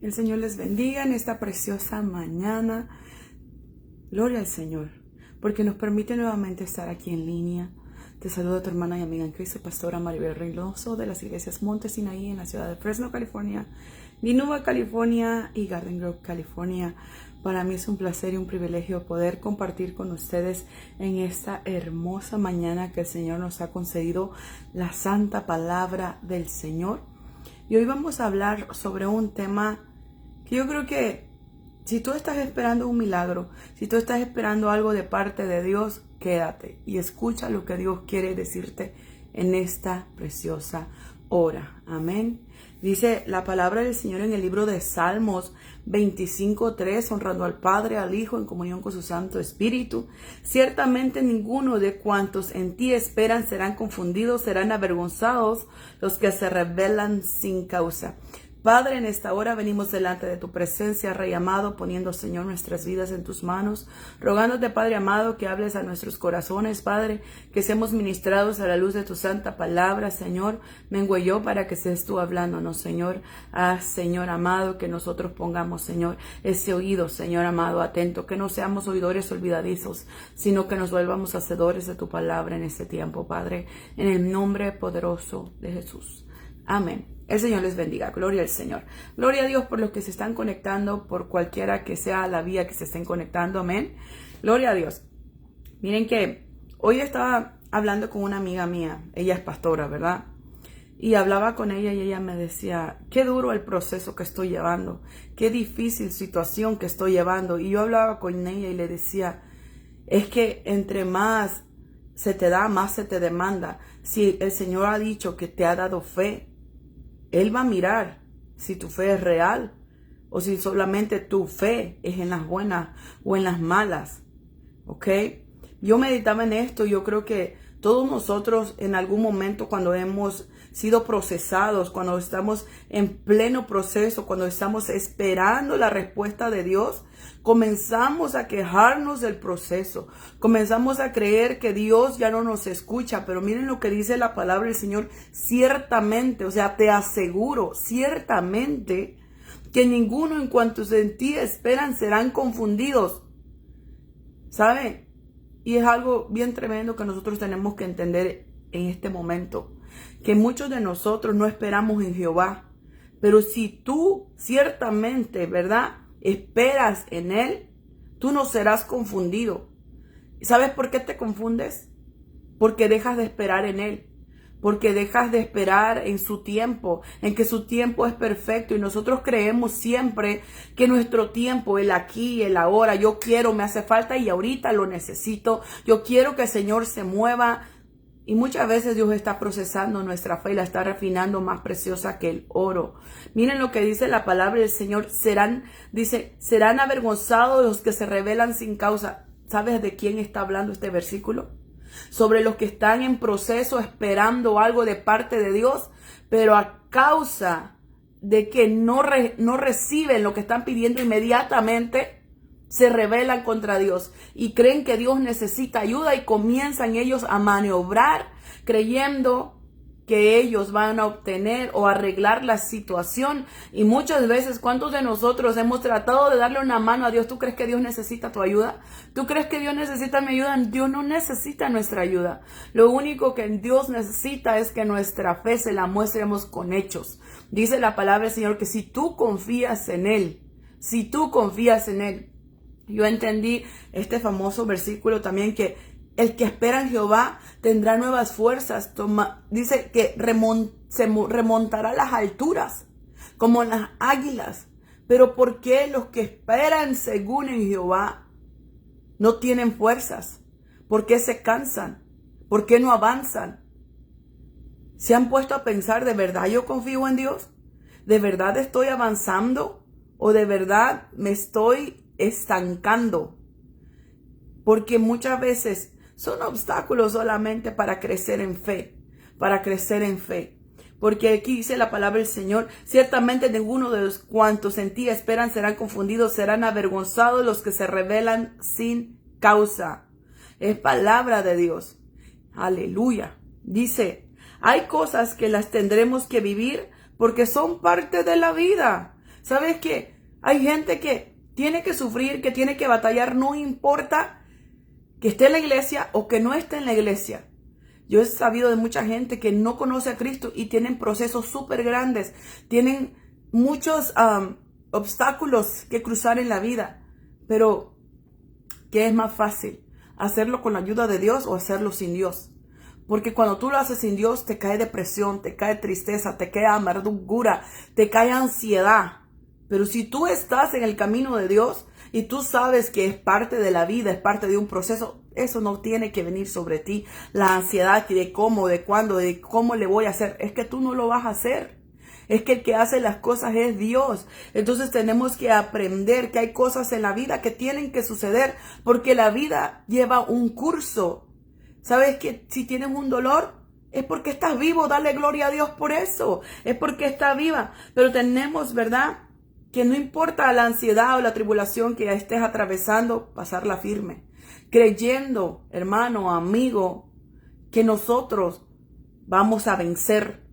El Señor les bendiga en esta preciosa mañana. Gloria al Señor, porque nos permite nuevamente estar aquí en línea. Te saludo tu hermana y amiga en Cristo, pastora Maribel Reynoso de las iglesias Monte Sinaí en la ciudad de Fresno, California, Dinuba, California y Garden Grove, California. Para mí es un placer y un privilegio poder compartir con ustedes en esta hermosa mañana que el Señor nos ha concedido la santa palabra del Señor. Y hoy vamos a hablar sobre un tema que yo creo que si tú estás esperando un milagro, si tú estás esperando algo de parte de Dios, quédate y escucha lo que Dios quiere decirte en esta preciosa hora. Amén. Dice la palabra del Señor en el libro de Salmos 25:3, honrando al Padre, al Hijo, en comunión con su Santo Espíritu. Ciertamente ninguno de cuantos en ti esperan serán confundidos, serán avergonzados los que se rebelan sin causa. Padre, en esta hora venimos delante de tu presencia, Rey amado, poniendo, Señor, nuestras vidas en tus manos, rogándote, Padre amado, que hables a nuestros corazones, Padre, que seamos ministrados a la luz de tu santa palabra, Señor. Mengue yo para que seas tú hablándonos, Señor. Señor amado, que nosotros pongamos, Señor, ese oído, Señor amado, atento, que no seamos oidores olvidadizos, sino que nos volvamos hacedores de tu palabra en este tiempo, Padre, en el nombre poderoso de Jesús. Amén. El Señor les bendiga. Gloria al Señor. Gloria a Dios por los que se están conectando, por cualquiera que sea la vía que se estén conectando. Amén. Gloria a Dios. Miren que hoy estaba hablando con una amiga mía. Ella es pastora, ¿verdad? Y hablaba con ella y ella me decía, qué duro el proceso que estoy llevando. Qué difícil situación que estoy llevando. Y yo hablaba con ella y le decía, es que entre más se te da, más se te demanda. Si el Señor ha dicho que te ha dado fe, Él va a mirar si tu fe es real o si solamente tu fe es en las buenas o en las malas. ¿Ok? Yo meditaba en esto. Yo creo que todos nosotros en algún momento cuando hemos sido procesados, cuando estamos en pleno proceso, cuando estamos esperando la respuesta de Dios, comenzamos a quejarnos del proceso. Comenzamos a creer que Dios ya no nos escucha. Pero miren lo que dice la palabra del Señor. Ciertamente, o sea, te aseguro, ciertamente, que ninguno en cuantos en ti esperan serán confundidos. ¿Saben? Y es algo bien tremendo que nosotros tenemos que entender en este momento. Que muchos de nosotros no esperamos en Jehová. Pero si tú ciertamente, ¿verdad?, esperas en Él, tú no serás confundido. ¿Sabes por qué te confundes? Porque dejas de esperar en Él. Porque dejas de esperar en su tiempo, en que su tiempo es perfecto. Y nosotros creemos siempre que nuestro tiempo, el aquí, el ahora, yo quiero, me hace falta y ahorita lo necesito. Yo quiero que el Señor se mueva. Y muchas veces Dios está procesando nuestra fe y la está refinando más preciosa que el oro. Miren lo que dice la palabra del Señor. Serán avergonzados los que se rebelan sin causa. ¿Sabes de quién está hablando este versículo? Sobre los que están en proceso esperando algo de parte de Dios, pero a causa de que no reciben lo que están pidiendo inmediatamente, se rebelan contra Dios y creen que Dios necesita ayuda y comienzan ellos a maniobrar creyendo que ellos van a obtener o arreglar la situación. Y muchas veces, ¿cuántos de nosotros hemos tratado de darle una mano a Dios? ¿Tú crees que Dios necesita tu ayuda? ¿Tú crees que Dios necesita mi ayuda? Dios no necesita nuestra ayuda. Lo único que Dios necesita es que nuestra fe se la muestremos con hechos. Dice la palabra del Señor que si tú confías en Él, yo entendí este famoso versículo también, que el que espera en Jehová tendrá nuevas fuerzas. Dice que se remontará a las alturas como las águilas. Pero ¿por qué los que esperan según en Jehová no tienen fuerzas? ¿Por qué se cansan? ¿Por qué no avanzan? ¿Se han puesto a pensar, de verdad yo confío en Dios? ¿De verdad estoy avanzando? ¿O de verdad me estoy estancando? Porque muchas veces son obstáculos solamente para crecer en fe, Porque aquí dice la palabra del Señor, ciertamente ninguno de los cuantos en ti esperan serán confundidos, serán avergonzados los que se rebelan sin causa. Es palabra de Dios. Aleluya. Dice, hay cosas que las tendremos que vivir porque son parte de la vida. ¿Sabes qué? Hay gente que tiene que sufrir, que tiene que batallar, no importa que esté en la iglesia o que no esté en la iglesia. Yo he sabido de mucha gente que no conoce a Cristo y tienen procesos súper grandes, tienen muchos obstáculos que cruzar en la vida. Pero, ¿qué es más fácil? ¿Hacerlo con la ayuda de Dios o hacerlo sin Dios? Porque cuando tú lo haces sin Dios, te cae depresión, te cae tristeza, te cae amargura, te cae ansiedad. Pero si tú estás en el camino de Dios y tú sabes que es parte de la vida, es parte de un proceso, eso no tiene que venir sobre ti. La ansiedad de cómo, de cuándo, de cómo le voy a hacer, es que tú no lo vas a hacer. Es que el que hace las cosas es Dios. Entonces tenemos que aprender que hay cosas en la vida que tienen que suceder porque la vida lleva un curso. ¿Sabes que si tienes un dolor es porque estás vivo? Dale gloria a Dios por eso. Es porque está viva. Pero tenemos, ¿verdad?, que no importa la ansiedad o la tribulación que estés atravesando, pasarla firme. Creyendo, hermano, amigo, que nosotros vamos a vencer.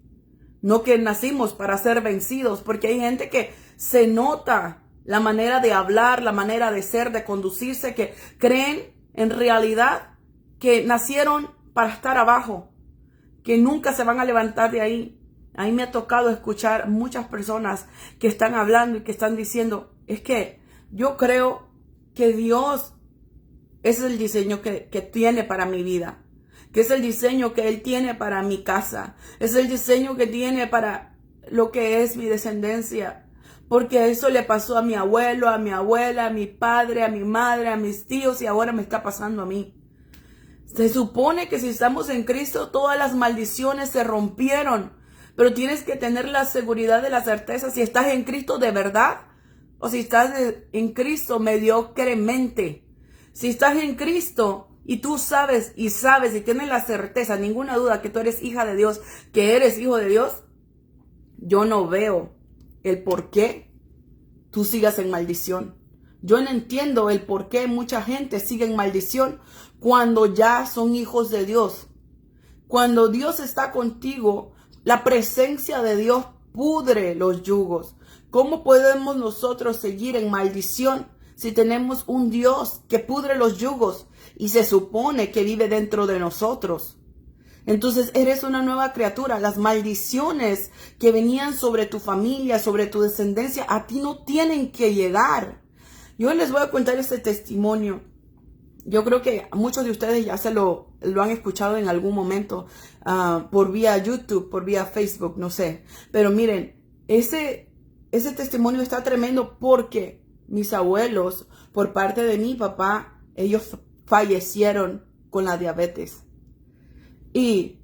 No que nacimos para ser vencidos, porque hay gente que se nota la manera de hablar, la manera de ser, de conducirse, que creen en realidad que nacieron para estar abajo, que nunca se van a levantar de ahí. A mí me ha tocado escuchar muchas personas que están hablando y que están diciendo, es que yo creo que Dios es el diseño que tiene para mi vida, que es el diseño que Él tiene para mi casa, es el diseño que tiene para lo que es mi descendencia, porque eso le pasó a mi abuelo, a mi abuela, a mi padre, a mi madre, a mis tíos y ahora me está pasando a mí. Se supone que si estamos en Cristo, todas las maldiciones se rompieron. Pero tienes que tener la seguridad de la certeza si estás en Cristo de verdad o si estás en Cristo mediocremente. Si estás en Cristo y tú sabes y tienes la certeza, ninguna duda que tú eres hija de Dios, que eres hijo de Dios, yo no veo el por qué tú sigas en maldición. Yo no entiendo el por qué mucha gente sigue en maldición cuando ya son hijos de Dios. Cuando Dios está contigo, la presencia de Dios pudre los yugos. ¿Cómo podemos nosotros seguir en maldición si tenemos un Dios que pudre los yugos y se supone que vive dentro de nosotros? Entonces eres una nueva criatura. Las maldiciones que venían sobre tu familia, sobre tu descendencia, a ti no tienen que llegar. Yo les voy a contar este testimonio. Yo creo que muchos de ustedes ya lo han escuchado en algún momento por vía YouTube, por vía Facebook, no sé. Pero miren, ese testimonio está tremendo porque mis abuelos, por parte de mi papá, ellos fallecieron con la diabetes. Y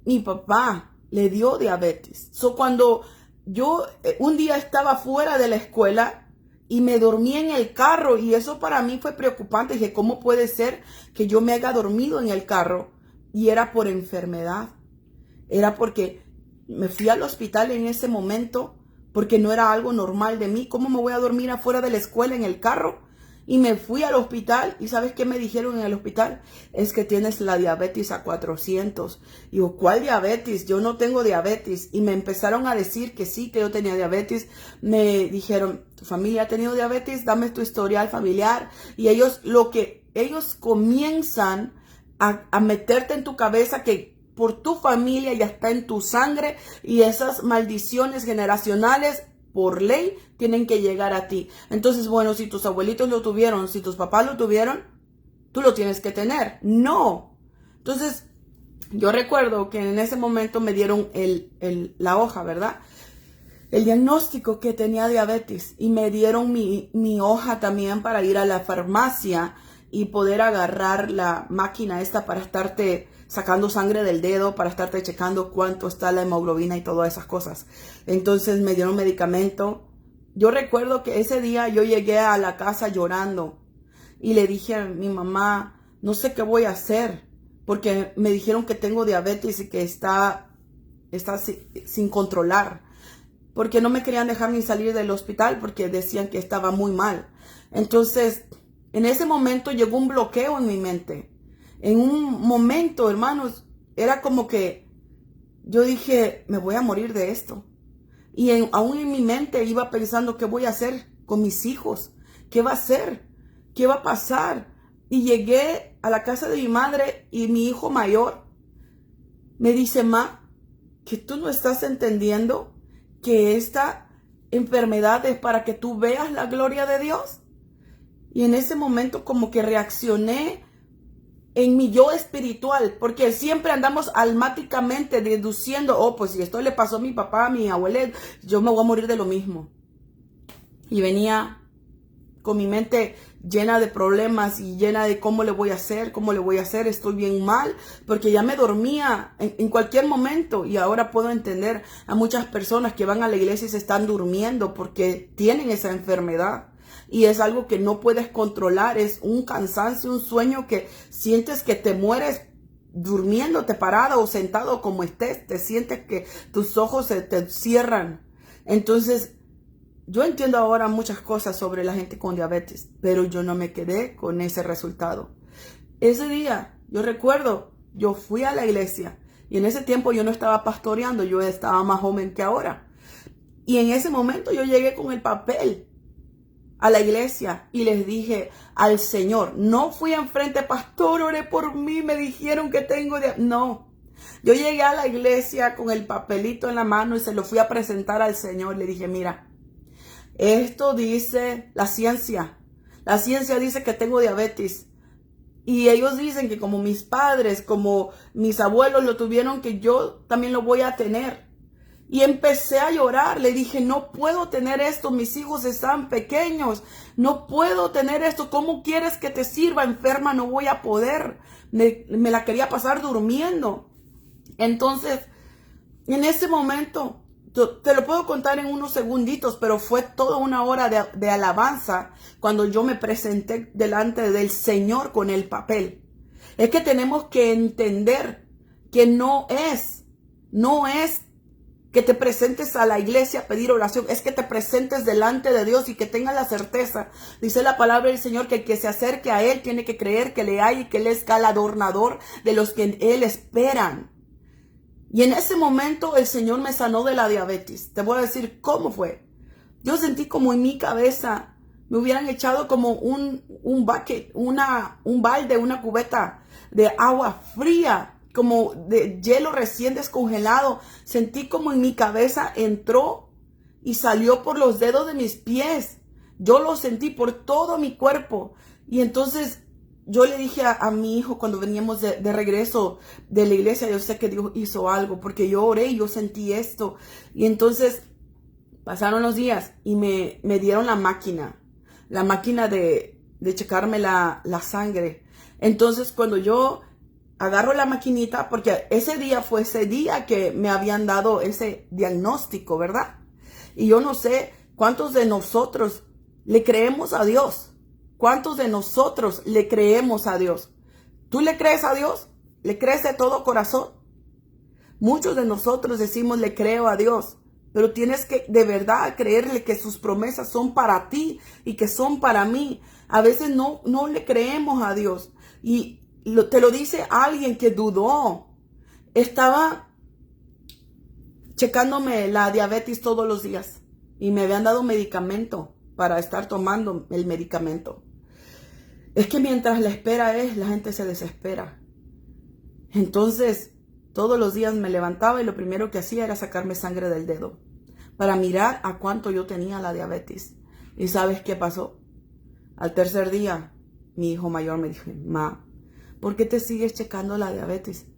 mi papá le dio diabetes. Cuando yo un día estaba fuera de la escuela, y me dormí en el carro y eso para mí fue preocupante. Dije, ¿cómo puede ser que yo me haya dormido en el carro? Y era por enfermedad. Era porque me fui al hospital en ese momento porque no era algo normal de mí. ¿Cómo me voy a dormir afuera de la escuela en el carro? Y me fui al hospital y ¿sabes qué me dijeron en el hospital? Es que tienes la diabetes a 400. Y digo, ¿cuál diabetes? Yo no tengo diabetes. Y me empezaron a decir que sí, que yo tenía diabetes. Me dijeron, ¿tu familia ha tenido diabetes? Dame tu historial familiar. Y ellos comienzan a meterte en tu cabeza que por tu familia ya está en tu sangre y esas maldiciones generacionales por ley tienen que llegar a ti. Entonces, bueno, si tus abuelitos lo tuvieron, si tus papás lo tuvieron, tú lo tienes que tener. No. Entonces, yo recuerdo que en ese momento me dieron la hoja, ¿verdad? El diagnóstico que tenía diabetes y me dieron mi hoja también para ir a la farmacia y poder agarrar la máquina esta para estarte sacando sangre del dedo, para estarte checando cuánto está la hemoglobina y todas esas cosas. Entonces me dieron medicamento. Yo recuerdo que ese día yo llegué a la casa llorando y le dije a mi mamá, no sé qué voy a hacer, porque me dijeron que tengo diabetes y que está sin controlar, porque no me querían dejar ni salir del hospital porque decían que estaba muy mal. Entonces, en ese momento llegó un bloqueo en mi mente. En un momento, hermanos, era como que yo dije, me voy a morir de esto. Y aún en mi mente iba pensando, ¿qué voy a hacer con mis hijos? ¿Qué va a hacer? ¿Qué va a pasar? Y llegué a la casa de mi madre y mi hijo mayor me dice, ma, que tú no estás entendiendo que esta enfermedad es para que tú veas la gloria de Dios. Y en ese momento como que reaccioné en mi yo espiritual, porque siempre andamos almáticamente deduciendo, oh, pues si esto le pasó a mi papá, a mi abuela, yo me voy a morir de lo mismo. Y venía con mi mente llena de problemas y llena de cómo le voy a hacer, estoy bien mal, porque ya me dormía en cualquier momento. Y ahora puedo entender a muchas personas que van a la iglesia y se están durmiendo porque tienen esa enfermedad. Y es algo que no puedes controlar, es un cansancio, un sueño que sientes que te mueres durmiéndote parado o sentado como estés, te sientes que tus ojos se te cierran. Entonces, yo entiendo ahora muchas cosas sobre la gente con diabetes, pero yo no me quedé con ese resultado. Ese día, yo recuerdo, yo fui a la iglesia y en ese tiempo yo no estaba pastoreando, yo estaba más joven que ahora. Y en ese momento yo llegué con el papel a la iglesia y les dije al Señor, no fui enfrente, pastor, oré por mí, me dijeron que tengo diabetes. No, yo llegué a la iglesia con el papelito en la mano y se lo fui a presentar al Señor. Le dije, mira, esto dice la ciencia. La ciencia dice que tengo diabetes. Y ellos dicen que como mis padres, como mis abuelos lo tuvieron, que yo también lo voy a tener. Y empecé a llorar. Le dije, no puedo tener esto. Mis hijos están pequeños. No puedo tener esto. ¿Cómo quieres que te sirva? Enferma no voy a poder. Me la quería pasar durmiendo. Entonces, en ese momento, te lo puedo contar en unos segunditos, pero fue toda una hora de alabanza cuando yo me presenté delante del Señor con el papel. Es que tenemos que entender que no es que te presentes a la iglesia a pedir oración, es que te presentes delante de Dios y que tengas la certeza. Dice la palabra del Señor que el que se acerque a Él tiene que creer que le hay y que Él es galardonador de los que en Él esperan. Y en ese momento el Señor me sanó de la diabetes. Te voy a decir cómo fue. Yo sentí como en mi cabeza me hubieran echado como un bucket, un balde, una cubeta de agua fría, como de hielo recién descongelado. Sentí como en mi cabeza entró y salió por los dedos de mis pies. Yo lo sentí por todo mi cuerpo. Y entonces yo le dije a mi hijo cuando veníamos de regreso de la iglesia, yo sé que Dios hizo algo porque yo oré y yo sentí esto. Y entonces pasaron los días y me dieron la máquina de checarme la sangre. Entonces cuando yo agarro la maquinita, porque ese día fue ese día que me habían dado ese diagnóstico, ¿verdad? Y yo no sé cuántos de nosotros le creemos a Dios. ¿Cuántos de nosotros le creemos a Dios? ¿Tú le crees a Dios? ¿Le crees de todo corazón? Muchos de nosotros decimos le creo a Dios, pero tienes que de verdad creerle que sus promesas son para ti y que son para mí. A veces no le creemos a Dios. Y te lo dice alguien que dudó. Estaba checándome la diabetes todos los días y me habían dado medicamento para estar tomando el medicamento. Es que mientras la espera la gente se desespera. Entonces, todos los días me levantaba y lo primero que hacía era sacarme sangre del dedo para mirar a cuánto yo tenía la diabetes. ¿Y sabes qué pasó? Al tercer día, mi hijo mayor me dijo, ma, ¿por qué te sigues checando la diabetes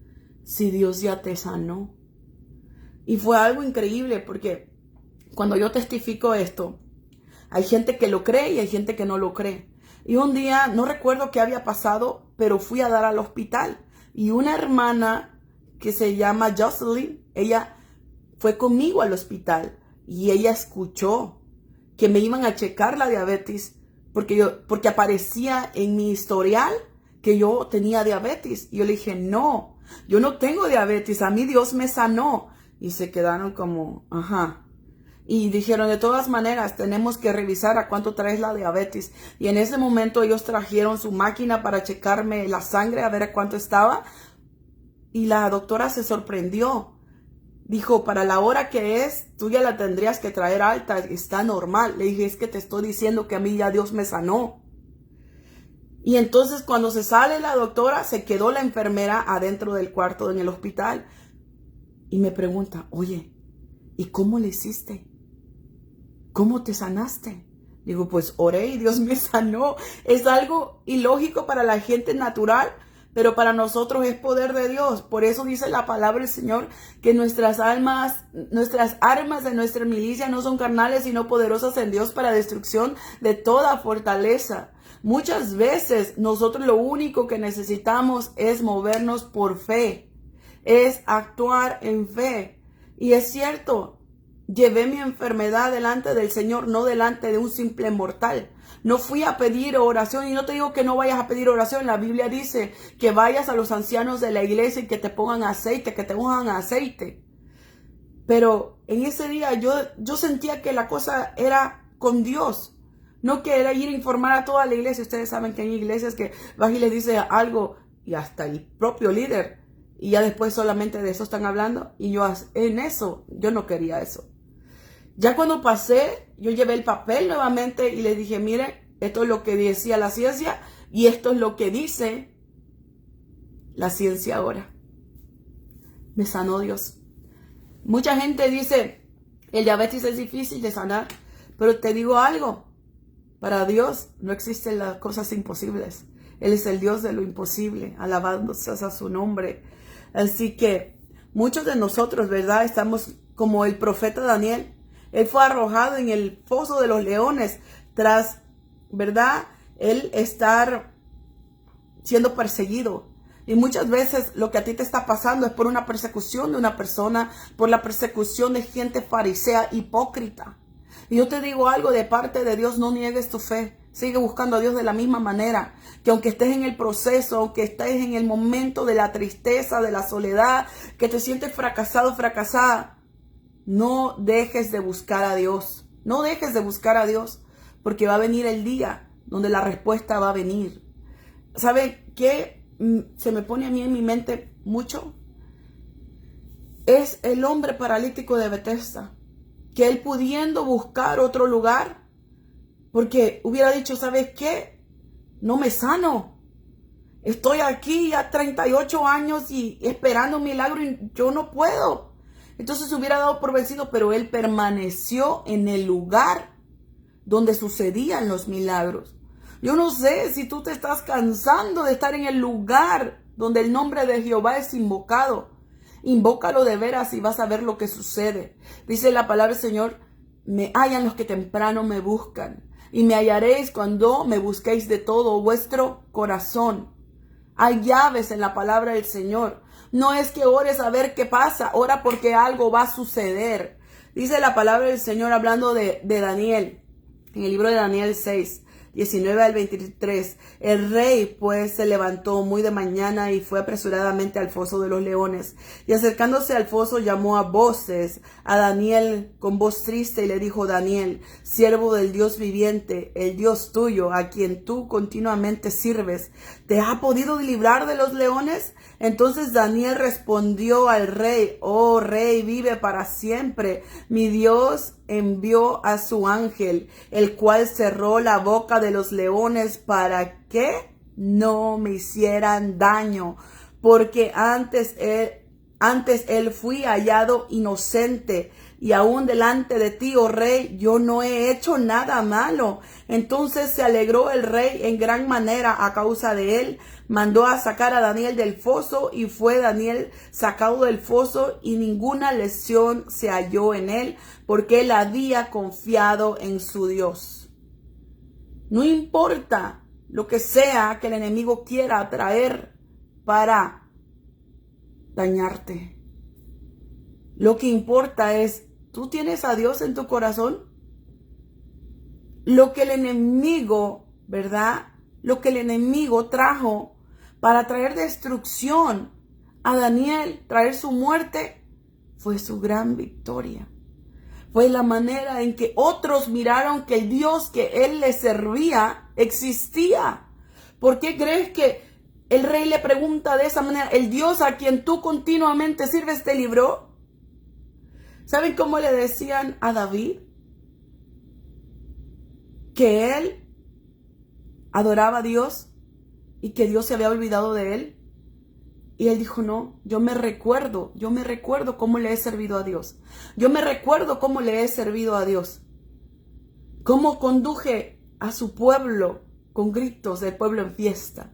si Dios ya te sanó? Y fue algo increíble porque cuando yo testifico esto, hay gente que lo cree y hay gente que no lo cree. Y un día, no recuerdo qué había pasado, pero fui a dar al hospital. Y una hermana que se llama Jocelyn, ella fue conmigo al hospital y ella escuchó que me iban a checar la diabetes porque aparecía en mi historial que yo tenía diabetes. Y yo le dije, no, yo no tengo diabetes, a mí Dios me sanó. Y se quedaron como, ajá. Y dijeron, de todas maneras, tenemos que revisar a cuánto traes la diabetes. Y en ese momento ellos trajeron su máquina para checarme la sangre, a ver a cuánto estaba. Y la doctora se sorprendió. Dijo, para la hora que es, tú ya la tendrías que traer alta, está normal. Le dije, es que te estoy diciendo que a mí ya Dios me sanó. Y entonces cuando se sale la doctora, se quedó la enfermera adentro del cuarto en el hospital. Y me pregunta, oye, ¿y cómo le hiciste? ¿Cómo te sanaste? Digo, pues oré y Dios me sanó. Es algo ilógico para la gente natural, pero para nosotros es poder de Dios. Por eso dice la palabra del Señor que nuestras armas de nuestra milicia no son carnales, sino poderosas en Dios para destrucción de toda fortaleza. Muchas veces nosotros lo único que necesitamos es movernos por fe, es actuar en fe. Y es cierto, llevé mi enfermedad delante del Señor, no delante de un simple mortal. No fui a pedir oración, y no te digo que no vayas a pedir oración. La Biblia dice que vayas a los ancianos de la iglesia y que te pongan aceite, que te unjan aceite. Pero en ese día yo sentía que la cosa era con Dios. No que era ir a informar a toda la iglesia. Ustedes saben que hay iglesias que vas y les dice algo y hasta el propio líder, y ya después solamente de eso están hablando. Y yo no quería eso. Ya cuando pasé, yo llevé el papel nuevamente y les dije, mire, esto es lo que decía la ciencia y esto es lo que dice la ciencia ahora. Me sanó Dios. Mucha gente dice, el diabetes es difícil de sanar, pero te digo algo, para Dios no existen las cosas imposibles. Él es el Dios de lo imposible, alabándose a su nombre. Así que muchos de nosotros, ¿verdad? Estamos como el profeta Daniel. Él fue arrojado en el foso de los leones tras, ¿verdad?, él estar siendo perseguido. Y muchas veces lo que a ti te está pasando es por una persecución de una persona, por la persecución de gente farisea hipócrita. Y yo te digo algo de parte de Dios, no niegues tu fe. Sigue buscando a Dios de la misma manera, que aunque estés en el proceso, aunque estés en el momento de la tristeza, de la soledad, que te sientes fracasado, fracasada, no dejes de buscar a Dios. No dejes de buscar a Dios, porque va a venir el día donde la respuesta va a venir. ¿Sabe qué se me pone a mí en mi mente mucho? Es el hombre paralítico de Bethesda, que él pudiendo buscar otro lugar, porque hubiera dicho, ¿sabes qué? No me sano. Estoy aquí ya 38 años y esperando un milagro y yo no puedo. Entonces se hubiera dado por vencido, pero él permaneció en el lugar donde sucedían los milagros. Yo no sé si tú te estás cansando de estar en el lugar donde el nombre de Jehová es invocado. Invócalo de veras y vas a ver lo que sucede. Dice la palabra del Señor, me hallan los que temprano me buscan. Y me hallaréis cuando me busquéis de todo vuestro corazón. Hay llaves en la palabra del Señor. No es que ores a ver qué pasa, ora porque algo va a suceder. Dice la palabra del Señor hablando de Daniel, en el libro de Daniel 6, 19 al 23. El rey pues se levantó muy de mañana y fue apresuradamente al foso de los leones. Y acercándose al foso llamó a voces a Daniel con voz triste y le dijo, Daniel, siervo del Dios viviente, el Dios tuyo, a quien tú continuamente sirves, ¿te ha podido librar de los leones? Entonces Daniel respondió al rey, oh rey, vive para siempre. Mi Dios envió a su ángel, el cual cerró la boca de los leones para que no me hicieran daño, porque antes él fui hallado inocente, y aún delante de ti, oh rey, yo no he hecho nada malo. Entonces se alegró el rey en gran manera a causa de él, mandó a sacar a Daniel del foso, y fue Daniel sacado del foso, y ninguna lesión se halló en él, porque él había confiado en su Dios. No importa lo que sea que el enemigo quiera traer para dañarte. Lo que importa es, ¿tú tienes a Dios en tu corazón? Lo que el enemigo, ¿verdad? Lo que el enemigo trajo para traer destrucción a Daniel, traer su muerte, fue su gran victoria. Fue la manera en que otros miraron que el Dios que él les servía existía. ¿Por qué crees que el rey le pregunta de esa manera? ¿El Dios a quien tú continuamente sirves te libró? ¿Saben cómo le decían a David? Que él adoraba a Dios y que Dios se había olvidado de él. Y él dijo, no, yo me recuerdo cómo le he servido a Dios. Yo me recuerdo cómo le he servido a Dios. Cómo conduje a su pueblo con gritos del pueblo en fiesta.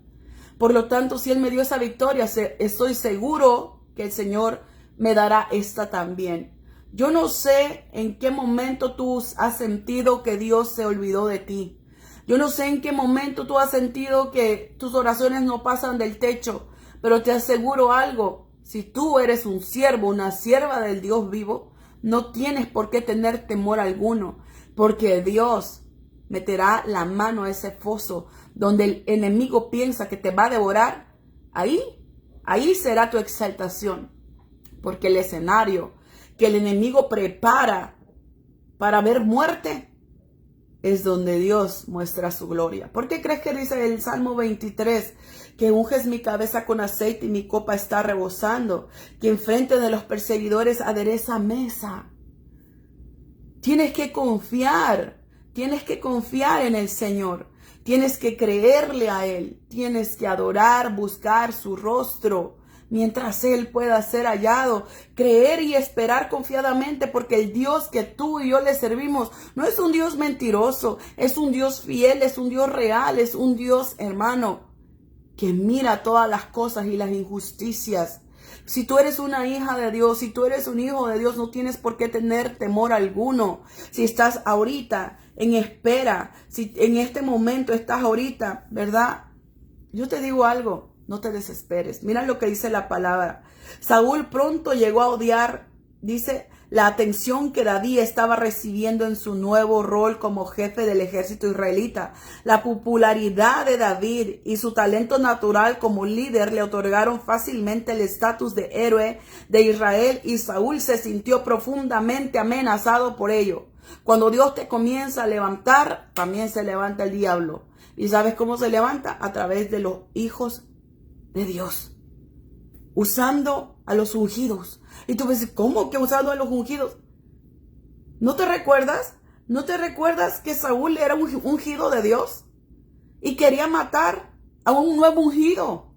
Por lo tanto, si Él me dio esa victoria, estoy seguro que el Señor me dará esta también. Yo no sé en qué momento tú has sentido que Dios se olvidó de ti. Yo no sé en qué momento tú has sentido que tus oraciones no pasan del techo. Pero te aseguro algo, si tú eres un siervo, una sierva del Dios vivo, no tienes por qué tener temor alguno, porque Dios meterá la mano a ese foso donde el enemigo piensa que te va a devorar. Ahí será tu exaltación, porque el escenario que el enemigo prepara para ver muerte es donde Dios muestra su gloria. ¿Por qué crees que dice el Salmo 23 que unges mi cabeza con aceite y mi copa está rebosando? Que enfrente de los perseguidores adereza mesa. Tienes que confiar en el Señor. Tienes que creerle a Él. Tienes que adorar, buscar su rostro mientras Él pueda ser hallado. Creer y esperar confiadamente, porque el Dios que tú y yo le servimos no es un Dios mentiroso, es un Dios fiel, es un Dios real, es un Dios, hermano, que mira todas las cosas y las injusticias. Si tú eres una hija de Dios, si tú eres un hijo de Dios, no tienes por qué tener temor alguno. Si estás ahorita en espera, si en este momento estás ahorita, ¿verdad? Yo te digo algo, no te desesperes. Mira lo que dice la palabra. Saúl pronto llegó a odiar, dice, la atención que David estaba recibiendo en su nuevo rol como jefe del ejército israelita. La popularidad de David y su talento natural como líder le otorgaron fácilmente el estatus de héroe de Israel, y Saúl se sintió profundamente amenazado por ello. Cuando Dios te comienza a levantar, también se levanta el diablo. ¿Y sabes cómo se levanta? A través de los hijos de Dios, usando a los ungidos. Y tú dices, ¿cómo que usando a los ungidos? ¿No te recuerdas? ¿No te recuerdas que Saúl era un ungido de Dios? Y quería matar a un nuevo ungido.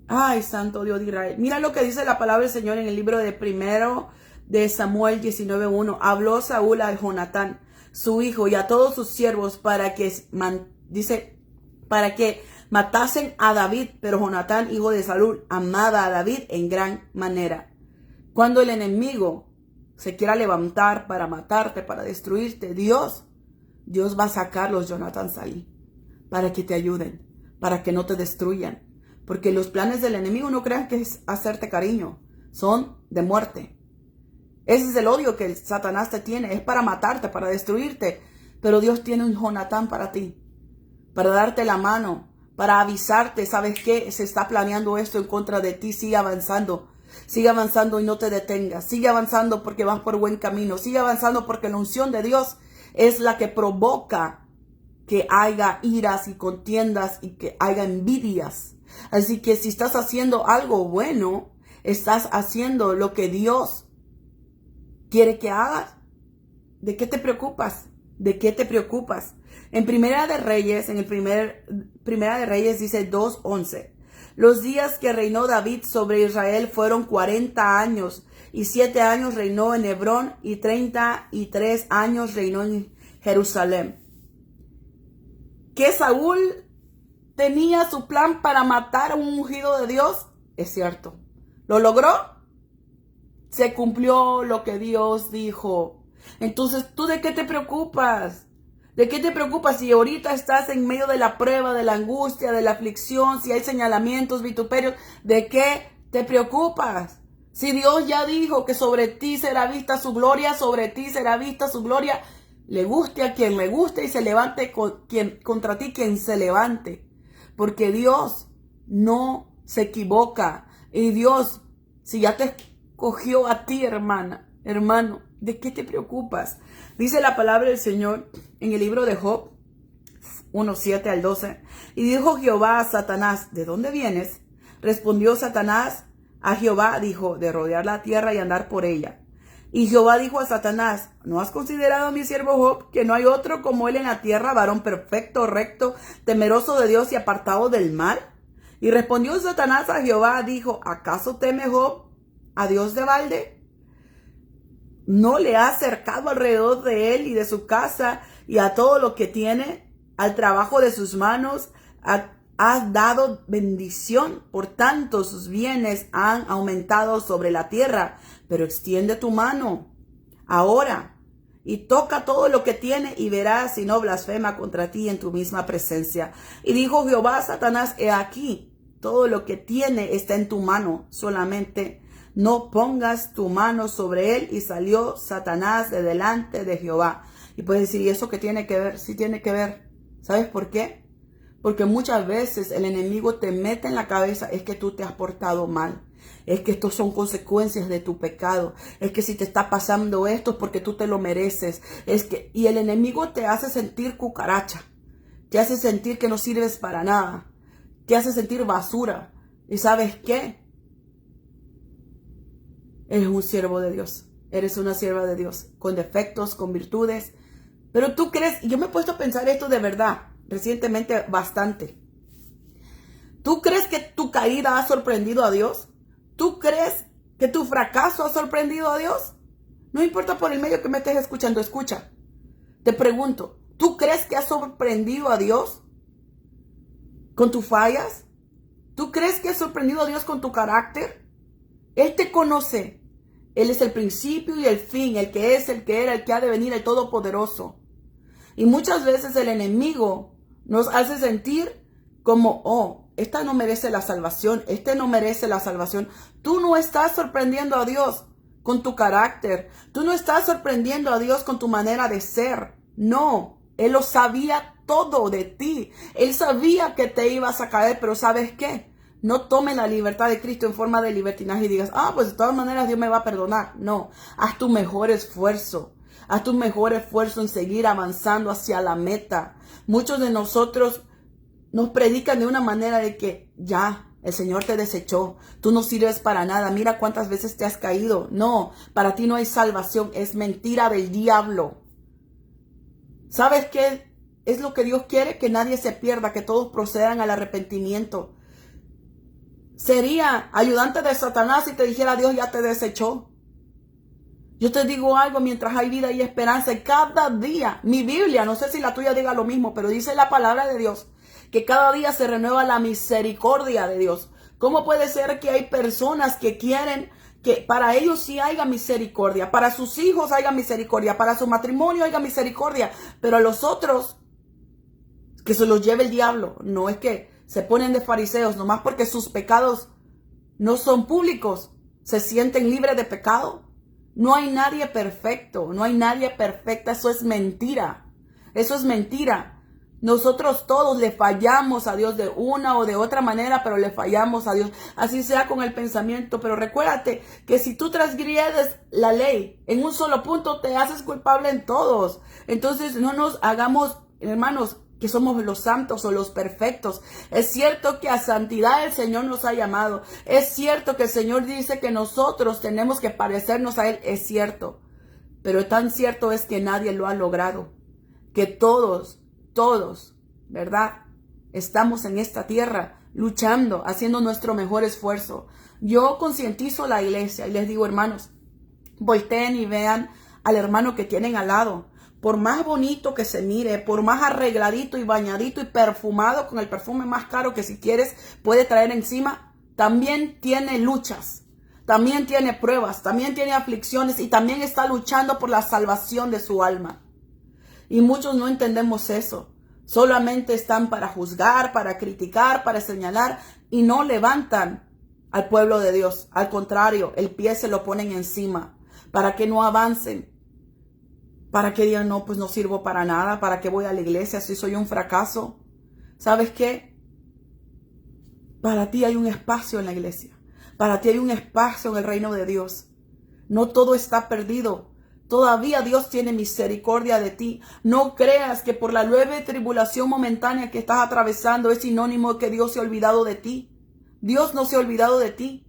Ay, santo Dios de Israel. Mira lo que dice la palabra del Señor en el libro de primero de Samuel 19:1. Habló Saúl a Jonatán, su hijo, y a todos sus siervos para que matasen a David, pero Jonatán, hijo de Saúl, amaba a David en gran manera. Cuando el enemigo se quiera levantar para matarte, para destruirte, Dios va a sacarlos, Jonatán Salí, para que te ayuden, para que no te destruyan. Porque los planes del enemigo, no crean que es hacerte cariño, son de muerte. Ese es el odio que Satanás te tiene, es para matarte, para destruirte. Pero Dios tiene un Jonatán para ti, para darte la mano, para avisarte, ¿sabes qué? Se está planeando esto en contra de ti, sigue avanzando y no te detengas, sigue avanzando porque vas por buen camino, sigue avanzando porque la unción de Dios es la que provoca que haya iras y contiendas y que haya envidias. Así que si estás haciendo algo bueno, estás haciendo lo que Dios quiere que hagas. ¿De qué te preocupas? ¿De qué te preocupas? En Primera de Reyes dice 2:11. Los días que reinó David sobre Israel fueron 40 años, y 7 años reinó en Hebrón, y 33 años reinó en Jerusalén. ¿Que Saúl tenía su plan para matar a un ungido de Dios? Es cierto. ¿Lo logró? Se cumplió lo que Dios dijo. Entonces, ¿tú de qué te preocupas? ¿De qué te preocupas si ahorita estás en medio de la prueba, de la angustia, de la aflicción, si hay señalamientos, vituperios? ¿De qué te preocupas? Si Dios ya dijo que sobre ti será vista su gloria, sobre ti será vista su gloria, le guste a quien le guste y se levante contra ti quien se levante. Porque Dios no se equivoca. Y Dios, si ya te escogió a ti, hermano, ¿de qué te preocupas? Dice la palabra del Señor en el libro de Job 1:7-12. Y dijo Jehová a Satanás, ¿de dónde vienes? Respondió Satanás a Jehová, dijo, de rodear la tierra y andar por ella. Y Jehová dijo a Satanás, ¿no has considerado a mi siervo Job, que no hay otro como él en la tierra, varón perfecto, recto, temeroso de Dios y apartado del mal? Y respondió Satanás a Jehová, dijo, ¿acaso teme Job a Dios de balde? ¿No le ha cercado alrededor de él y de su casa y a todo lo que tiene, al trabajo de sus manos? Has dado bendición, por tanto sus bienes han aumentado sobre la tierra. Pero extiende tu mano ahora y toca todo lo que tiene y verás si no blasfema contra ti en tu misma presencia. Y dijo Jehová a Satanás, he aquí, todo lo que tiene está en tu mano, solamente no pongas tu mano sobre él. Y salió Satanás de delante de Jehová. Y puedes decir, ¿y eso qué tiene que ver? Sí tiene que ver. ¿Sabes por qué? Porque muchas veces el enemigo te mete en la cabeza, es que tú te has portado mal. Es que estos son consecuencias de tu pecado. Es que si te está pasando esto es porque tú te lo mereces. Y el enemigo te hace sentir cucaracha. Te hace sentir que no sirves para nada. Te hace sentir basura. ¿Y sabes qué? Eres un siervo de Dios. Eres una sierva de Dios. Con defectos, con virtudes. Pero tú crees, y yo me he puesto a pensar esto de verdad, recientemente bastante. ¿Tú crees que tu caída ha sorprendido a Dios? ¿Tú crees que tu fracaso ha sorprendido a Dios? No importa por el medio que me estés escuchando, escucha. Te pregunto, ¿tú crees que has sorprendido a Dios con tus fallas? ¿Tú crees que has sorprendido a Dios con tu carácter? Él te conoce. Él es el principio y el fin, el que es, el que era, el que ha de venir, el Todopoderoso. Y muchas veces el enemigo nos hace sentir como, oh, esta no merece la salvación, este no merece la salvación. Tú no estás sorprendiendo a Dios con tu carácter. Tú no estás sorprendiendo a Dios con tu manera de ser. No, Él lo sabía todo de ti. Él sabía que te ibas a caer, pero ¿sabes qué? No tomes la libertad de Cristo en forma de libertinaje y digas, pues de todas maneras Dios me va a perdonar. No, haz tu mejor esfuerzo. Haz tu mejor esfuerzo en seguir avanzando hacia la meta. Muchos de nosotros nos predican de una manera de que ya, el Señor te desechó. Tú no sirves para nada. Mira cuántas veces te has caído. No, para ti no hay salvación. Es mentira del diablo. ¿Sabes qué es lo que Dios quiere? Que nadie se pierda, que todos procedan al arrepentimiento. Sería ayudante de Satanás si te dijera Dios ya te desechó. Yo te digo algo, mientras hay vida y esperanza, y cada día, mi Biblia, no sé si la tuya diga lo mismo, pero dice la palabra de Dios, que cada día se renueva la misericordia de Dios. ¿Cómo puede ser que hay personas que quieren que para ellos sí haya misericordia, para sus hijos haya misericordia, para su matrimonio haya misericordia, pero a los otros que se los lleve el diablo? No es que se ponen de fariseos, nomás porque sus pecados no son públicos, se sienten libres de pecado. No hay nadie perfecto, no hay nadie perfecta, eso es mentira, eso es mentira. Nosotros todos le fallamos a Dios de una o de otra manera, pero le fallamos a Dios, así sea con el pensamiento. Pero recuérdate que si tú transgredes la ley en un solo punto, te haces culpable en todos. Entonces no nos hagamos, hermanos, que somos los santos o los perfectos. Es cierto que a santidad el Señor nos ha llamado. Es cierto que el Señor dice que nosotros tenemos que parecernos a Él. Es cierto. Pero tan cierto es que nadie lo ha logrado. Que todos, ¿verdad? Estamos en esta tierra luchando, haciendo nuestro mejor esfuerzo. Yo concientizo la iglesia y les digo, hermanos, volteen y vean al hermano que tienen al lado. Por más bonito que se mire, por más arregladito y bañadito y perfumado, con el perfume más caro que si quieres puede traer encima, también tiene luchas, también tiene pruebas, también tiene aflicciones y también está luchando por la salvación de su alma. Y muchos no entendemos eso. Solamente están para juzgar, para criticar, para señalar y no levantan al pueblo de Dios. Al contrario, el pie se lo ponen encima para que no avancen. ¿Para qué digan, no, pues no sirvo para nada? ¿Para qué voy a la iglesia si soy un fracaso? ¿Sabes qué? Para ti hay un espacio en la iglesia. Para ti hay un espacio en el reino de Dios. No todo está perdido. Todavía Dios tiene misericordia de ti. No creas que por la leve tribulación momentánea que estás atravesando es sinónimo de que Dios se ha olvidado de ti. Dios no se ha olvidado de ti.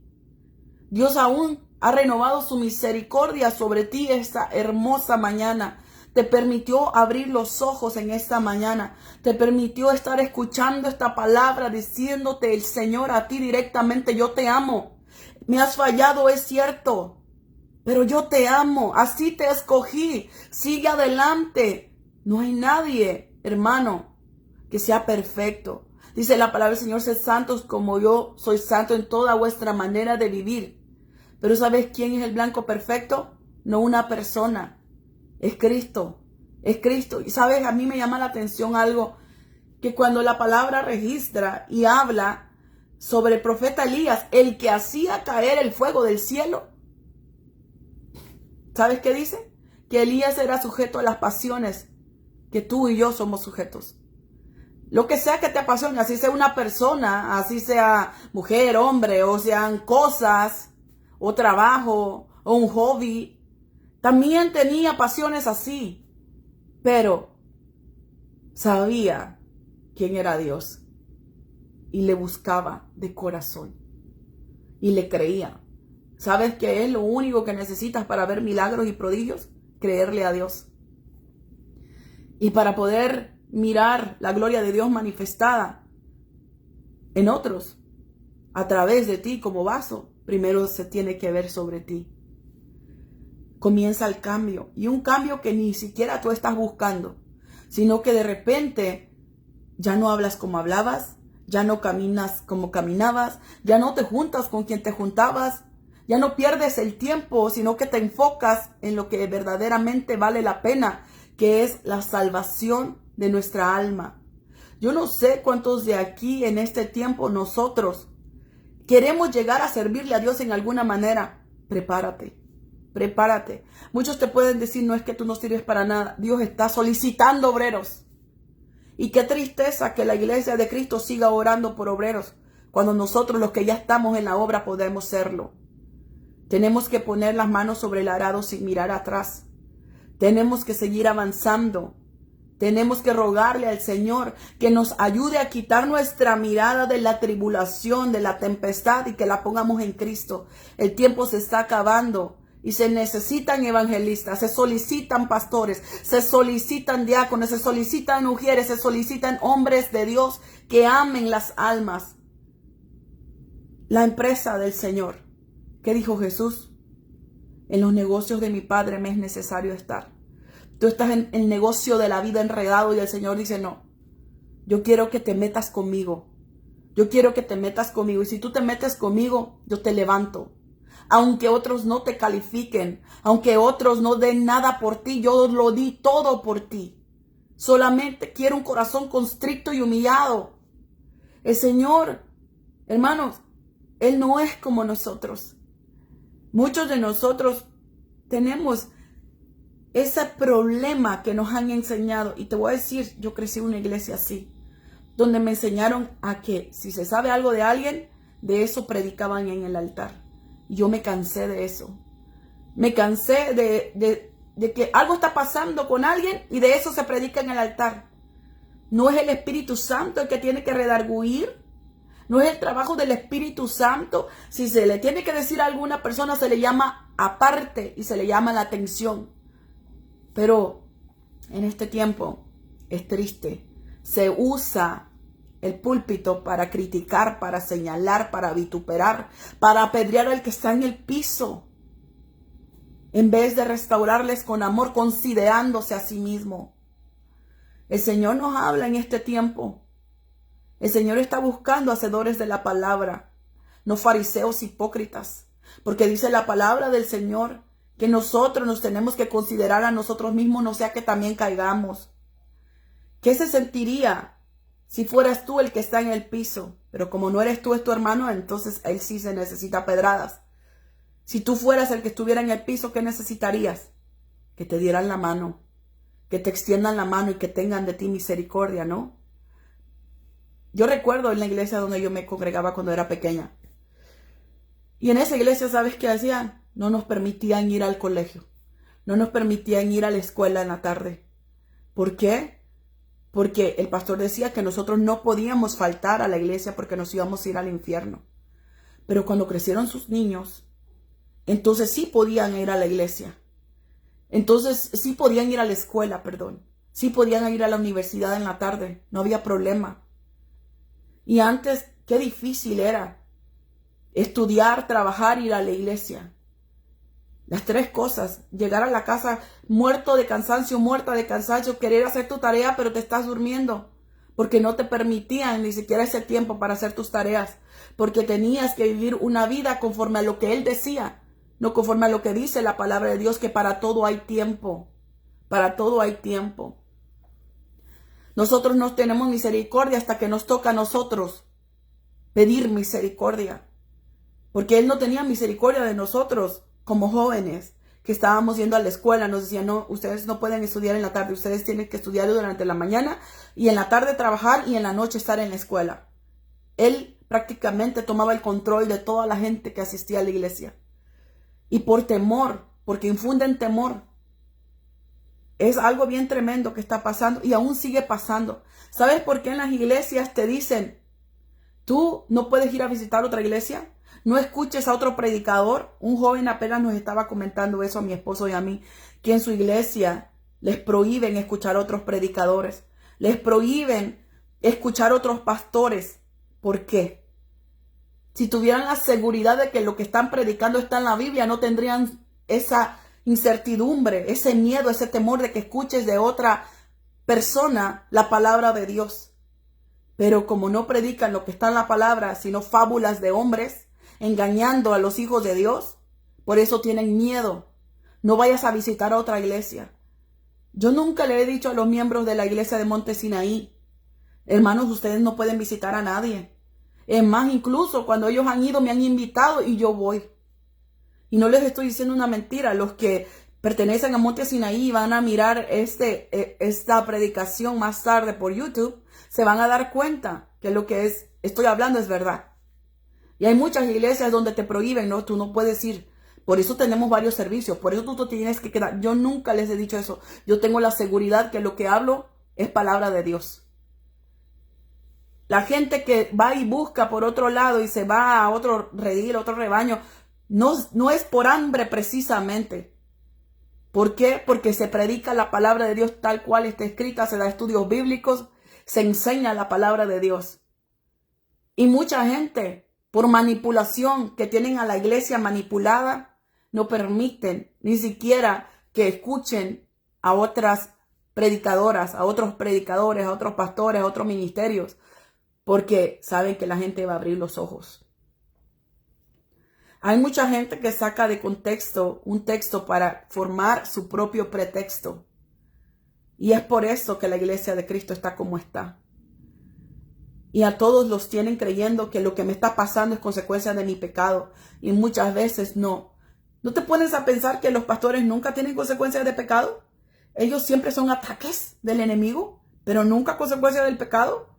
Dios aún Ha renovado su misericordia sobre ti esta hermosa mañana. Te permitió abrir los ojos en esta mañana. Te permitió estar escuchando esta palabra diciéndote el Señor a ti directamente: yo te amo. Me has fallado, es cierto, pero yo te amo. Así te escogí. Sigue adelante. No hay nadie, hermano, que sea perfecto. Dice la palabra del Señor: sed santos como yo soy santo en toda vuestra manera de vivir. Pero ¿sabes quién es el blanco perfecto? No una persona. Es Cristo, es Cristo. Y sabes, a mí me llama la atención algo, que cuando la palabra registra y habla sobre el profeta Elías, el que hacía caer el fuego del cielo, ¿sabes qué dice? Que Elías era sujeto a las pasiones que tú y yo somos sujetos. Lo que sea que te apasione, así sea una persona, así sea mujer, hombre, o sean cosas, o trabajo, o un hobby. También tenía pasiones así, pero sabía quién era Dios y le buscaba de corazón y le creía. ¿Sabes qué es lo único que necesitas para ver milagros y prodigios? Creerle a Dios. Y para poder mirar la gloria de Dios manifestada en otros a través de ti como vaso, primero se tiene que ver sobre ti. Comienza el cambio, y un cambio que ni siquiera tú estás buscando, sino que de repente ya no hablas como hablabas, ya no caminas como caminabas, ya no te juntas con quien te juntabas, ya no pierdes el tiempo, sino que te enfocas en lo que verdaderamente vale la pena, que es la salvación de nuestra alma. Yo no sé cuántos de aquí en este tiempo nosotros queremos llegar a servirle a Dios en alguna manera. Prepárate. Prepárate. Muchos te pueden decir: no, es que tú no sirves para nada. Dios está solicitando obreros. Y qué tristeza que la iglesia de Cristo siga orando por obreros, cuando nosotros, los que ya estamos en la obra, podemos serlo. Tenemos que poner las manos sobre el arado sin mirar atrás. Tenemos que seguir avanzando. Tenemos que rogarle al Señor que nos ayude a quitar nuestra mirada de la tribulación, de la tempestad, y que la pongamos en Cristo. El tiempo se está acabando. Y se necesitan evangelistas, se solicitan pastores, se solicitan diáconos, se solicitan mujeres, se solicitan hombres de Dios que amen las almas. La empresa del Señor. ¿Qué dijo Jesús? En los negocios de mi Padre me es necesario estar. Tú estás en el negocio de la vida enredado y el Señor dice: no, yo quiero que te metas conmigo. Yo quiero que te metas conmigo. Y si tú te metes conmigo, yo te levanto. Aunque otros no te califiquen, aunque otros no den nada por ti, yo lo di todo por ti. Solamente quiero un corazón constricto y humillado. El Señor, hermanos, Él no es como nosotros. Muchos de nosotros tenemos ese problema que nos han enseñado. Y te voy a decir, yo crecí en una iglesia así, donde me enseñaron a que si se sabe algo de alguien, de eso predicaban en el altar. Yo me cansé de eso. Me cansé de que algo está pasando con alguien y de eso se predica en el altar. No es el Espíritu Santo el que tiene que redarguir. No es el trabajo del Espíritu Santo. Si se le tiene que decir a alguna persona, se le llama aparte y se le llama la atención. Pero en este tiempo es triste. Se usa el púlpito para criticar, para señalar, para vituperar, para apedrear al que está en el piso, en vez de restaurarles con amor, considerándose a sí mismo. El Señor nos habla en este tiempo. El Señor está buscando hacedores de la palabra, no fariseos hipócritas, porque dice la palabra del Señor que nosotros nos tenemos que considerar a nosotros mismos, no sea que también caigamos. ¿Qué se sentiría si fueras tú el que está en el piso? Pero como no eres tú, es tu hermano, entonces él sí se necesita pedradas. Si tú fueras el que estuviera en el piso, ¿qué necesitarías? Que te dieran la mano, que te extiendan la mano y que tengan de ti misericordia, ¿no? Yo recuerdo en la iglesia donde yo me congregaba cuando era pequeña. Y en esa iglesia, ¿sabes qué hacían? No nos permitían ir al colegio. No nos permitían ir a la escuela en la tarde. ¿Por qué? Porque el pastor decía que nosotros no podíamos faltar a la iglesia porque nos íbamos a ir al infierno. Pero cuando crecieron sus niños, entonces sí podían ir a la iglesia. Entonces sí podían ir a la escuela, perdón. Sí podían ir a la universidad en la tarde. No había problema. Y antes, qué difícil era estudiar, trabajar, ir a la iglesia. Las tres cosas. Llegar a la casa muerto de cansancio, muerta de cansancio, querer hacer tu tarea, pero te estás durmiendo. Porque no te permitían ni siquiera ese tiempo para hacer tus tareas. Porque tenías que vivir una vida conforme a lo que Él decía. No conforme a lo que dice la palabra de Dios, que para todo hay tiempo. Para todo hay tiempo. Nosotros no tenemos misericordia hasta que nos toca a nosotros pedir misericordia. Porque Él no tenía misericordia de nosotros como jóvenes que estábamos yendo a la escuela. Nos decía, no, ustedes no pueden estudiar en la tarde. Ustedes tienen que estudiar durante la mañana y en la tarde trabajar y en la noche estar en la escuela. Él prácticamente tomaba el control de toda la gente que asistía a la iglesia. Y por temor, porque infunden temor. Es algo bien tremendo que está pasando y aún sigue pasando. ¿Sabes por qué en las iglesias te dicen, tú no puedes ir a visitar otra iglesia? No escuches a otro predicador. Un joven apenas nos estaba comentando eso a mi esposo y a mí, que en su iglesia les prohíben escuchar a otros predicadores. Les prohíben escuchar a otros pastores. ¿Por qué? Si tuvieran la seguridad de que lo que están predicando está en la Biblia, no tendrían esa incertidumbre, ese miedo, ese temor de que escuches de otra persona la palabra de Dios. Pero como no predican lo que está en la palabra, sino fábulas de hombres, engañando a los hijos de Dios, por eso tienen miedo. No vayas a visitar a otra iglesia. Yo nunca le he dicho a los miembros de la iglesia de Monte Sinaí, hermanos, ustedes no pueden visitar a nadie. Es más, incluso cuando ellos han ido, me han invitado y yo voy. Y no les estoy diciendo una mentira. Los que pertenecen a Monte Sinaí van a mirar esta predicación más tarde por YouTube, se van a dar cuenta que lo que estoy hablando es verdad. Y hay muchas iglesias donde te prohíben, no, tú no puedes ir. Por eso tenemos varios servicios, por eso tú te tienes que quedar. Yo nunca les he dicho eso. Yo tengo la seguridad que lo que hablo es palabra de Dios. La gente que va y busca por otro lado y se va a otro redil, otro rebaño, no es por hambre precisamente. ¿Por qué? Porque se predica la palabra de Dios tal cual está escrita, se da estudios bíblicos, se enseña la palabra de Dios. Y mucha gente, por manipulación, que tienen a la iglesia manipulada, no permiten ni siquiera que escuchen a otras predicadoras, a otros predicadores, a otros pastores, a otros ministerios, porque saben que la gente va a abrir los ojos. Hay mucha gente que saca de contexto un texto para formar su propio pretexto. Y es por eso que la iglesia de Cristo está como está. Y a todos los tienen creyendo que lo que me está pasando es consecuencia de mi pecado. Y muchas veces no. ¿No te pones a pensar que los pastores nunca tienen consecuencias de pecado? Ellos siempre son ataques del enemigo, pero nunca consecuencias del pecado.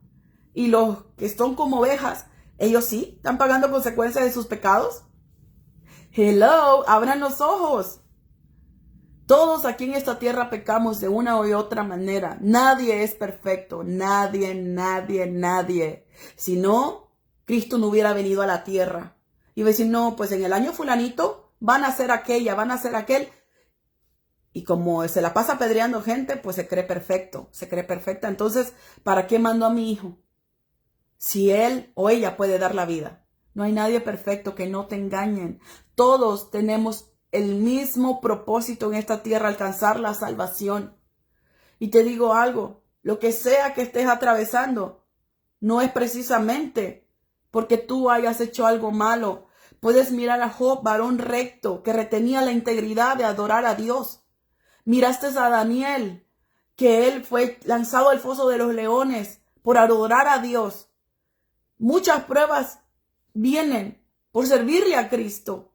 Y los que son como ovejas, ellos sí están pagando consecuencias de sus pecados. Hello, abran los ojos. Todos aquí en esta tierra pecamos de una u otra manera. Nadie es perfecto. Nadie, nadie, nadie. Si no, Cristo no hubiera venido a la tierra. Y va a decir, no, pues en el año fulanito van a hacer aquella, van a hacer aquel. Y como se la pasa apedreando gente, pues se cree perfecto. Se cree perfecta. Entonces, ¿para qué mando a mi hijo? Si él o ella puede dar la vida. No hay nadie perfecto, que no te engañen. Todos tenemos el mismo propósito en esta tierra, alcanzar la salvación. Y te digo algo, lo que sea que estés atravesando, no es precisamente porque tú hayas hecho algo malo. Puedes mirar a Job, varón recto, que retenía la integridad de adorar a Dios. Miraste a Daniel, que él fue lanzado al foso de los leones por adorar a Dios. Muchas pruebas vienen por servirle a Cristo.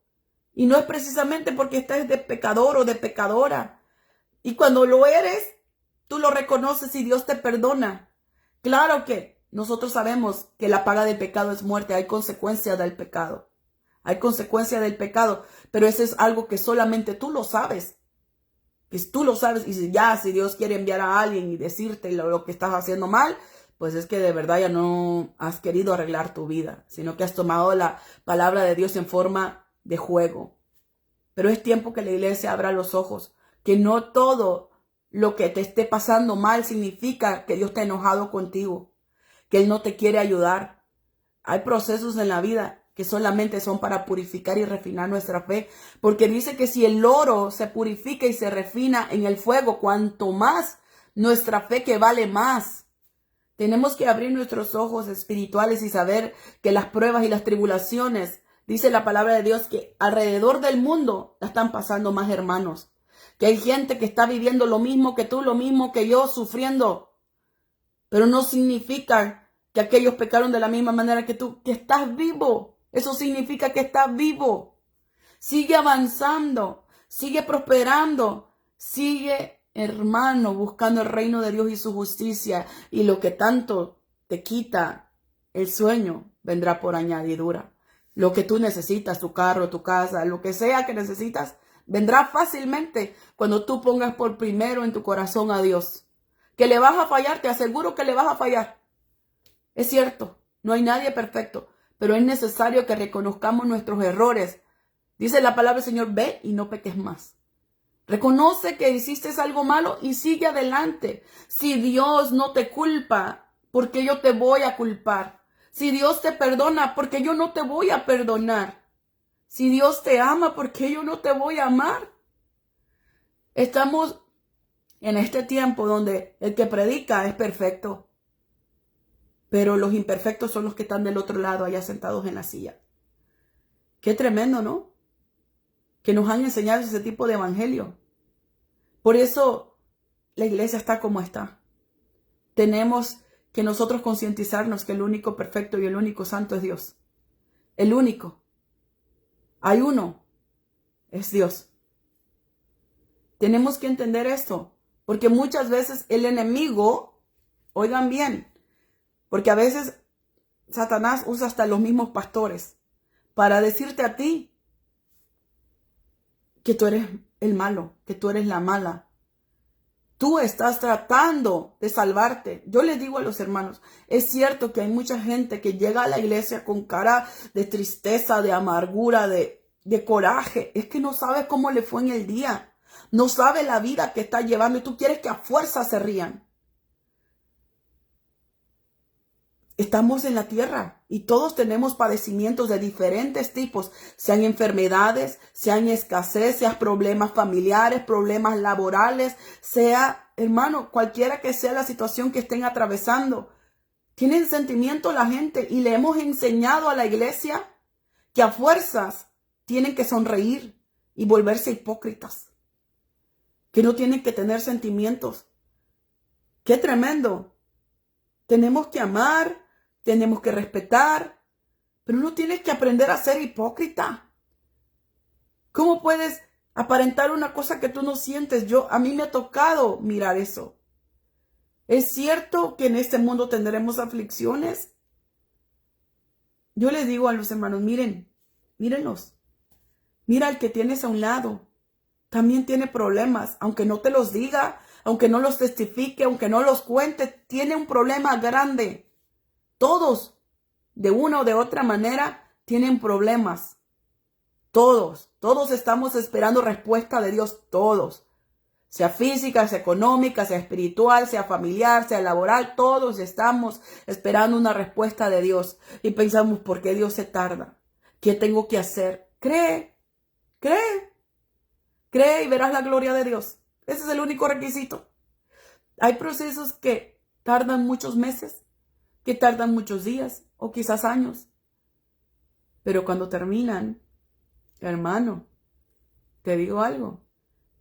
Y no es precisamente porque estés de pecador o de pecadora. Y cuando lo eres, tú lo reconoces y Dios te perdona. Claro que nosotros sabemos que la paga del pecado es muerte. Hay consecuencias del pecado. Hay consecuencias del pecado. Pero eso es algo que solamente tú lo sabes. Que tú lo sabes. Y si Dios quiere enviar a alguien y decirte lo que estás haciendo mal, pues es que de verdad ya no has querido arreglar tu vida, sino que has tomado la palabra de Dios en forma de juego. Pero es tiempo que la iglesia abra los ojos, que no todo lo que te esté pasando mal significa que Dios está enojado contigo, que Él no te quiere ayudar. Hay procesos en la vida que solamente son para purificar y refinar nuestra fe, porque dice que si el oro se purifica y se refina en el fuego, cuanto más nuestra fe, que vale más. Tenemos que abrir nuestros ojos espirituales y saber que las pruebas y las tribulaciones, dice la palabra de Dios, que alrededor del mundo la están pasando más hermanos, que hay gente que está viviendo lo mismo que tú, lo mismo que yo, sufriendo, pero no significa que aquellos pecaron de la misma manera que tú, que estás vivo. Eso significa que estás vivo. Sigue avanzando, sigue prosperando, sigue, hermano, buscando el reino de Dios y su justicia, y lo que tanto te quita el sueño vendrá por añadidura. Lo que tú necesitas, tu carro, tu casa, lo que sea que necesitas, vendrá fácilmente cuando tú pongas por primero en tu corazón a Dios. Que le vas a fallar, te aseguro que le vas a fallar. Es cierto, no hay nadie perfecto, pero es necesario que reconozcamos nuestros errores. Dice la palabra del Señor, ve y no peques más. Reconoce que hiciste algo malo y sigue adelante. Si Dios no te culpa, ¿por qué yo te voy a culpar? Si Dios te perdona, ¿por qué yo no te voy a perdonar? Si Dios te ama, ¿por qué yo no te voy a amar? Estamos en este tiempo donde el que predica es perfecto, pero los imperfectos son los que están del otro lado, allá sentados en la silla. Qué tremendo, ¿no? Que nos han enseñado ese tipo de evangelio. Por eso la iglesia está como está. Tenemos que nosotros concientizarnos que el único perfecto y el único santo es Dios. El único. Hay uno. Es Dios. Tenemos que entender esto, porque muchas veces el enemigo, oigan bien, porque a veces Satanás usa hasta los mismos pastores para decirte a ti que tú eres el malo, que tú eres la mala. Tú estás tratando de salvarte. Yo les digo a los hermanos, es cierto que hay mucha gente que llega a la iglesia con cara de tristeza, de amargura, de coraje. Es que no sabe cómo le fue en el día. No sabe la vida que está llevando y tú quieres que a fuerza se rían. Estamos en la tierra y todos tenemos padecimientos de diferentes tipos, sean enfermedades, sean escasez, sean problemas familiares, problemas laborales, sea, hermano, cualquiera que sea la situación que estén atravesando. Tienen sentimiento la gente y le hemos enseñado a la iglesia que a fuerzas tienen que sonreír y volverse hipócritas, que no tienen que tener sentimientos. ¡Qué tremendo! Tenemos que amar, tenemos que respetar, pero no tienes que aprender a ser hipócrita. ¿Cómo puedes aparentar una cosa que tú no sientes? A mí me ha tocado mirar eso. ¿Es cierto que en este mundo tendremos aflicciones? Yo les digo a los hermanos, mírenlos. Mira al que tienes a un lado. También tiene problemas, aunque no te los diga, aunque no los testifique, aunque no los cuente, tiene un problema grande. Todos, de una o de otra manera, tienen problemas. Todos estamos esperando respuesta de Dios, todos. Sea física, sea económica, sea espiritual, sea familiar, sea laboral, todos estamos esperando una respuesta de Dios. Y pensamos, ¿por qué Dios se tarda? ¿Qué tengo que hacer? Cree y verás la gloria de Dios. Ese es el único requisito. Hay procesos que tardan muchos meses, que tardan muchos días o quizás años. Pero cuando terminan, hermano, te digo algo,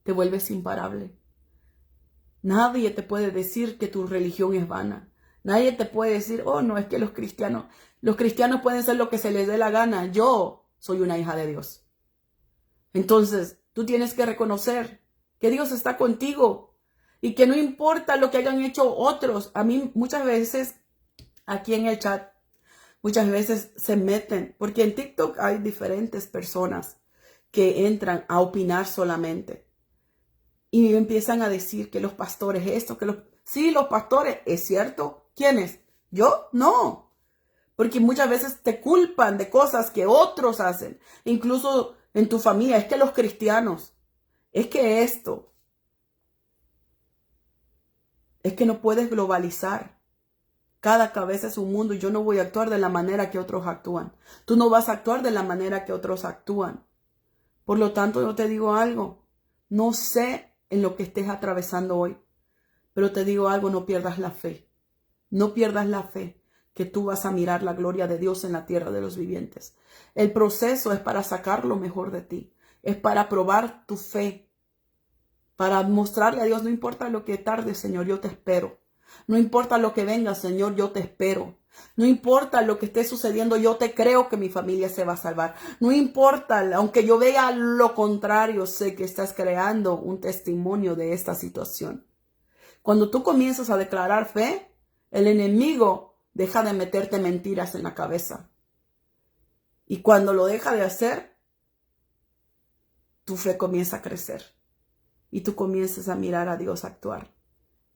te vuelves imparable. Nadie te puede decir que tu religión es vana. Nadie te puede decir, oh no, es que los cristianos pueden ser lo que se les dé la gana. Yo soy una hija de Dios. Entonces, tú tienes que reconocer que Dios está contigo y que no importa lo que hayan hecho otros. A mí muchas veces, aquí en el chat, muchas veces se meten, porque en TikTok hay diferentes personas que entran a opinar solamente. Y empiezan a decir que los pastores esto, Sí, los pastores, ¿es cierto? ¿Quiénes? ¿Yo? No. Porque muchas veces te culpan de cosas que otros hacen. Incluso en tu familia, es que los cristianos, es que esto, es que no puedes globalizar. Cada cabeza es un mundo y yo no voy a actuar de la manera que otros actúan. Tú no vas a actuar de la manera que otros actúan. Por lo tanto, yo te digo algo. No sé en lo que estés atravesando hoy, pero te digo algo, no pierdas la fe. No pierdas la fe que tú vas a mirar la gloria de Dios en la tierra de los vivientes. El proceso es para sacar lo mejor de ti. Es para probar tu fe. Para mostrarle a Dios, no importa lo que tarde, Señor, yo te espero. No importa lo que venga, Señor, yo te espero. No importa lo que esté sucediendo, yo te creo que mi familia se va a salvar. No importa, aunque yo vea lo contrario, sé que estás creando un testimonio de esta situación. Cuando tú comienzas a declarar fe, el enemigo deja de meterte mentiras en la cabeza. Y cuando lo deja de hacer, tu fe comienza a crecer. Y tú comienzas a mirar a Dios actuar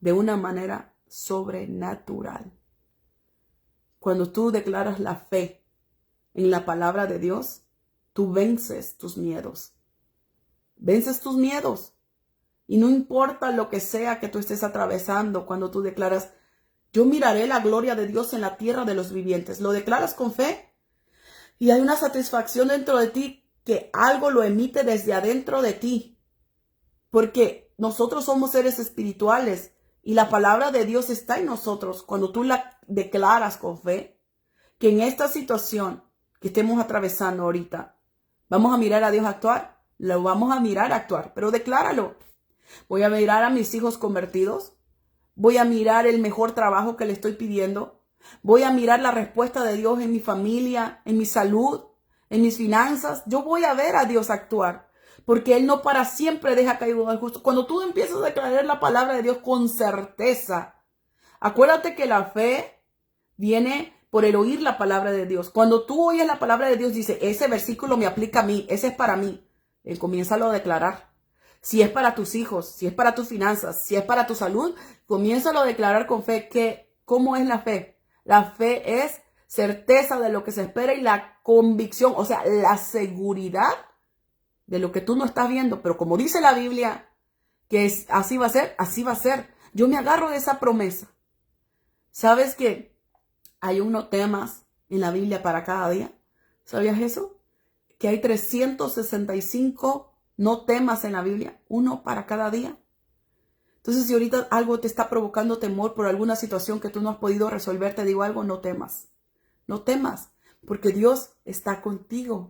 de una manera sobrenatural. Cuando tú declaras la fe en la palabra de Dios, tú vences tus miedos. Vences tus miedos. Y no importa lo que sea que tú estés atravesando, cuando tú declaras, yo miraré la gloria de Dios en la tierra de los vivientes. Lo declaras con fe y hay una satisfacción dentro de ti que algo lo emite desde adentro de ti. Porque nosotros somos seres espirituales y la palabra de Dios está en nosotros. Cuando tú la declaras con fe, que en esta situación que estemos atravesando ahorita, vamos a mirar a Dios actuar, lo vamos a mirar actuar, pero decláralo. Voy a mirar a mis hijos convertidos, voy a mirar el mejor trabajo que le estoy pidiendo, voy a mirar la respuesta de Dios en mi familia, en mi salud, en mis finanzas. Yo voy a ver a Dios actuar. Porque Él no para siempre deja caer al justo. Cuando tú empiezas a declarar la palabra de Dios con certeza, acuérdate que la fe viene por el oír la palabra de Dios. Cuando tú oyes la palabra de Dios, dice, ese versículo me aplica a mí, ese es para mí. Él comienza a declarar. Si es para tus hijos, si es para tus finanzas, si es para tu salud, comiénzalo a declarar con fe. ¿Cómo es la fe? La fe es certeza de lo que se espera y la convicción, o sea, la seguridad de lo que tú no estás viendo, pero como dice la Biblia, que así va a ser, así va a ser. Yo me agarro de esa promesa. ¿Sabes que hay unos temas en la Biblia para cada día? ¿Sabías eso? Que hay 365 no temas en la Biblia, uno para cada día. Entonces, si ahorita algo te está provocando temor por alguna situación que tú no has podido resolver, te digo algo, no temas. No temas, porque Dios está contigo.